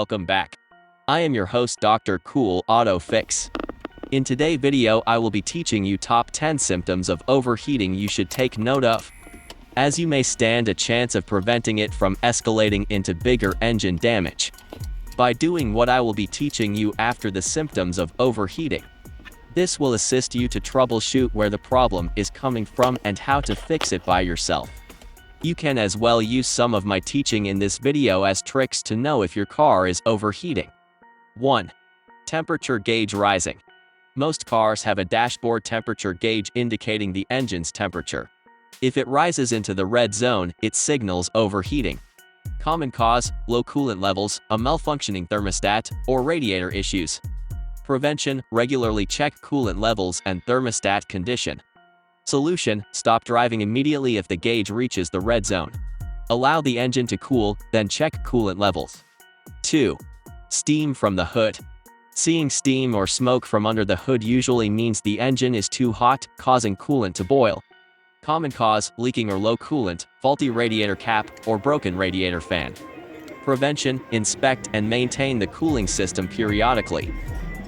welcome back. I am your host Dr. Cool Auto Fix. In today's video I will be teaching you top 10 symptoms of overheating you should take note of, as you may stand a chance of preventing it from escalating into bigger engine damage. By doing what I will be teaching you after the symptoms of overheating, this will assist you to troubleshoot where the problem is coming from and how to fix it by yourself. You can as well use some of my teaching in this video as tricks to know if your car is overheating. 1. Temperature gauge rising. Most cars have a dashboard temperature gauge indicating the engine's temperature. If it rises into the red zone, it signals overheating. Common cause: low coolant levels, a malfunctioning thermostat, or radiator issues. Prevention: regularly check coolant levels and thermostat condition. Solution: stop driving immediately if the gauge reaches the red zone. Allow the engine to cool, then check coolant levels. 2. Steam from the hood. Seeing steam or smoke from under the hood usually means the engine is too hot, causing coolant to boil. Common cause: leaking or low coolant, faulty radiator cap, or broken radiator fan. Prevention: inspect and maintain the cooling system periodically.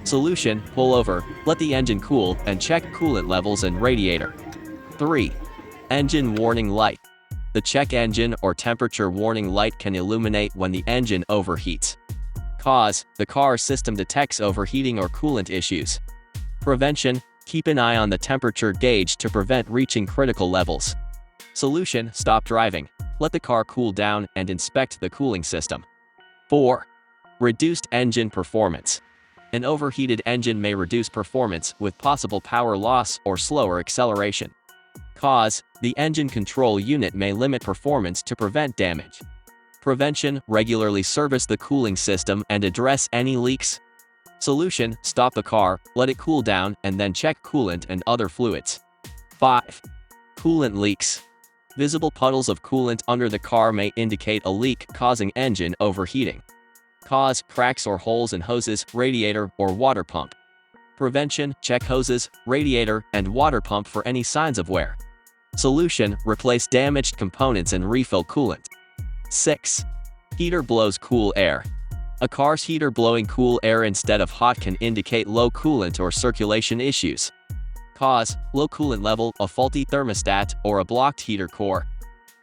Solution: pull over, let the engine cool, and check coolant levels and radiator. 3. Engine warning light. The check engine or temperature warning light can illuminate when the engine overheats. Cause: the car system detects overheating or coolant issues. Prevention: keep an eye on the temperature gauge to prevent reaching critical levels. Solution: stop driving, let the car cool down, and inspect the cooling system. 4. Reduced engine performance. An overheated engine may reduce performance with possible power loss or slower acceleration. Cause: the engine control unit may limit performance to prevent damage. Prevention: regularly service the cooling system and address any leaks. Solution: stop the car, let it cool down, and then check coolant and other fluids. 5. Coolant leaks. Visible puddles of coolant under the car may indicate a leak causing engine overheating. Cause: cracks or holes in hoses, radiator, or water pump. Prevention: check hoses, radiator, and water pump for any signs of wear. Solution: replace damaged components and refill coolant. 6. Heater blows cool air. A car's heater blowing cool air instead of hot can indicate low coolant or circulation issues. Cause: low coolant level, a faulty thermostat, or a blocked heater core.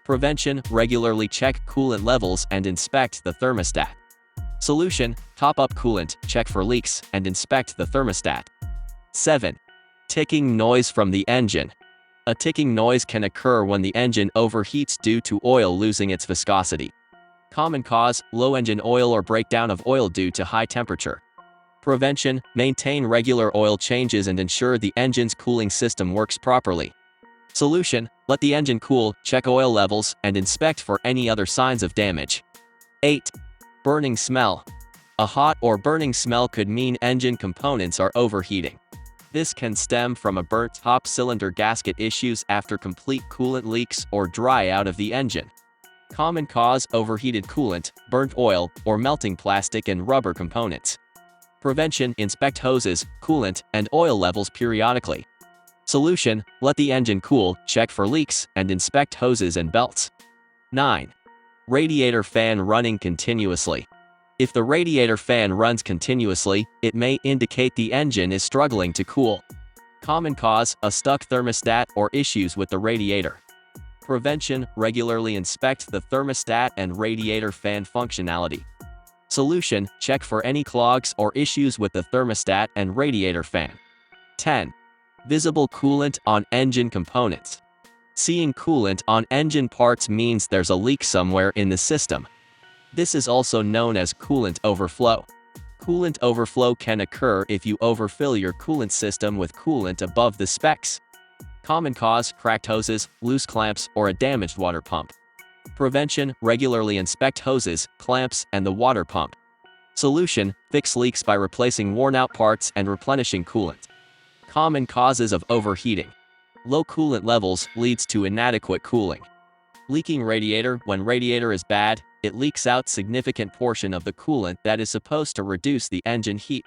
Prevention: regularly check coolant levels and inspect the thermostat. Solution: top up coolant, check for leaks, and inspect the thermostat. 7. Ticking noise from the engine. A ticking noise can occur when the engine overheats due to oil losing its viscosity. Common cause: low engine oil or breakdown of oil due to high temperature. Prevention: maintain regular oil changes and ensure the engine's cooling system works properly. Solution: let the engine cool, check oil levels, and inspect for any other signs of damage. 8. Burning smell. A hot or burning smell could mean engine components are overheating. This can stem from a burnt top cylinder gasket issues after complete coolant leaks or dry out of the engine. Common cause: overheated coolant, burnt oil, or melting plastic and rubber components. Prevention: inspect hoses, coolant, and oil levels periodically. Solution: let the engine cool, check for leaks, and inspect hoses and belts. 9. Radiator fan running continuously. If the radiator fan runs continuously, it may indicate the engine is struggling to cool. Common cause: a stuck thermostat or issues with the radiator. Prevention: regularly inspect the thermostat and radiator fan functionality. Solution: check for any clogs or issues with the thermostat and radiator fan. 10. Visible coolant on engine components. Seeing coolant on engine parts means there's a leak somewhere in the system. This is also known as coolant overflow. Coolant overflow can occur if you overfill your coolant system with coolant above the specs. Common cause: cracked hoses, loose clamps, or a damaged water pump. Prevention: regularly inspect hoses, clamps, and the water pump. Solution: fix leaks by replacing worn-out parts and replenishing coolant. Common causes of overheating. Low coolant levels leads to inadequate cooling. Leaking radiator: when radiator is bad, it leaks out significant portion of the coolant that is supposed to reduce the engine heat.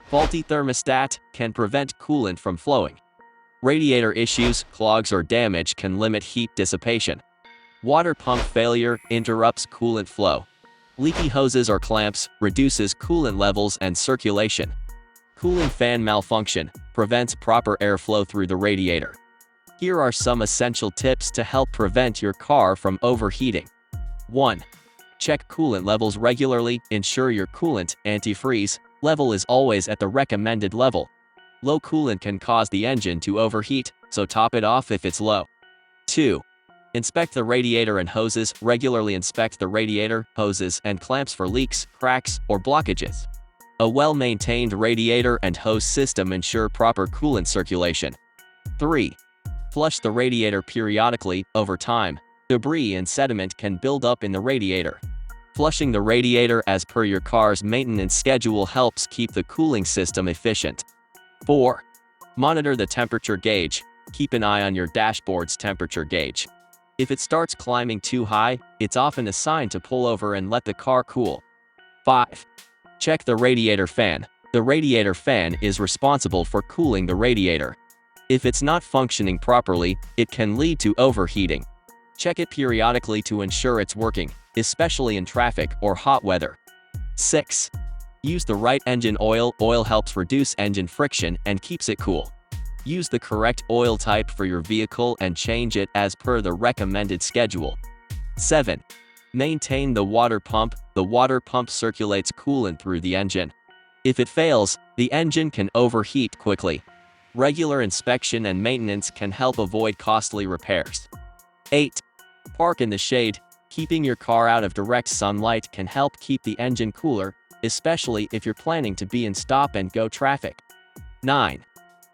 Faulty thermostat can prevent coolant from flowing. Radiator issues, clogs, or damage can limit heat dissipation. Water pump failure interrupts coolant flow. Leaky hoses or clamps reduces coolant levels and circulation. Cooling fan malfunction prevents proper airflow through the radiator. Here are some essential tips to help prevent your car from overheating. 1. Check coolant levels regularly. Ensure your coolant antifreeze level is always at the recommended level. Low coolant can cause the engine to overheat, so top it off if it's low. 2. Inspect the radiator and hoses. Regularly inspect the radiator, hoses, and clamps for leaks, cracks, or blockages. A well-maintained radiator and hose system ensure proper coolant circulation. 3. Flush the radiator periodically. Over time, debris and sediment can build up in the radiator. Flushing the radiator as per your car's maintenance schedule helps keep the cooling system efficient. 4. Monitor the temperature gauge. Keep an eye on your dashboard's temperature gauge. If it starts climbing too high, it's often a sign to pull over and let the car cool. 5. Check the radiator fan. The radiator fan is responsible for cooling the radiator. If it's not functioning properly, it can lead to overheating. Check it periodically to ensure it's working, especially in traffic or hot weather. 6. Use the right engine oil. Oil helps reduce engine friction and keeps it cool. Use the correct oil type for your vehicle and change it as per the recommended schedule. 7. Maintain the water pump. The water pump circulates coolant through the engine. If it fails, the engine can overheat quickly. Regular inspection and maintenance can help avoid costly repairs. 8. Park in the shade. Keeping your car out of direct sunlight can help keep the engine cooler, especially if you're planning to be in stop-and-go traffic. 9.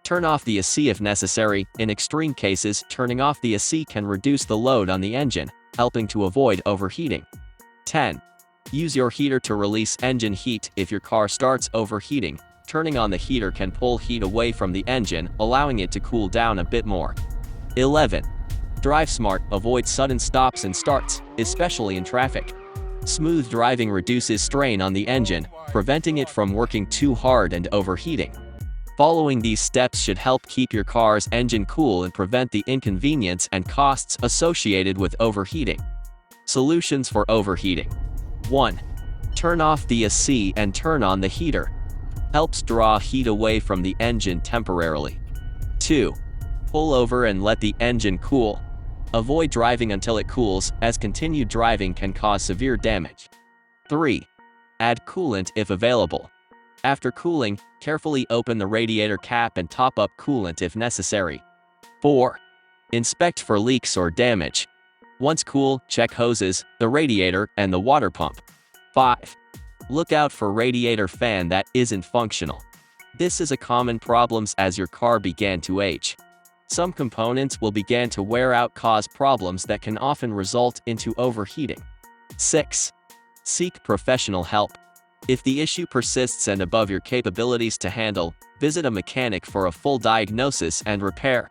Turn off the AC if necessary. In extreme cases, turning off the AC can reduce the load on the engine, helping to avoid overheating. 10. Use your heater to release engine heat. If your car starts overheating, turning on the heater can pull heat away from the engine, allowing it to cool down a bit more. 11. Drive smart. Avoid sudden stops and starts, especially in traffic. Smooth driving reduces strain on the engine, preventing it from working too hard and overheating. Following these steps should help keep your car's engine cool and prevent the inconvenience and costs associated with overheating. Solutions for overheating. 1. Turn off the AC and turn on the heater. Helps draw heat away from the engine temporarily. 2. Pull over and let the engine cool. Avoid driving until it cools, as continued driving can cause severe damage. 3. Add coolant if available. After cooling, carefully open the radiator cap and top up coolant if necessary. 4. Inspect for leaks or damage. Once cool, check hoses, the radiator, and the water pump. 5. Look out for radiator fan that isn't functional. This is a common problem as your car began to age. Some components will begin to wear out, cause problems that can often result into overheating. 6. Seek professional help. If the issue persists and above your capabilities to handle, visit a mechanic for a full diagnosis and repair.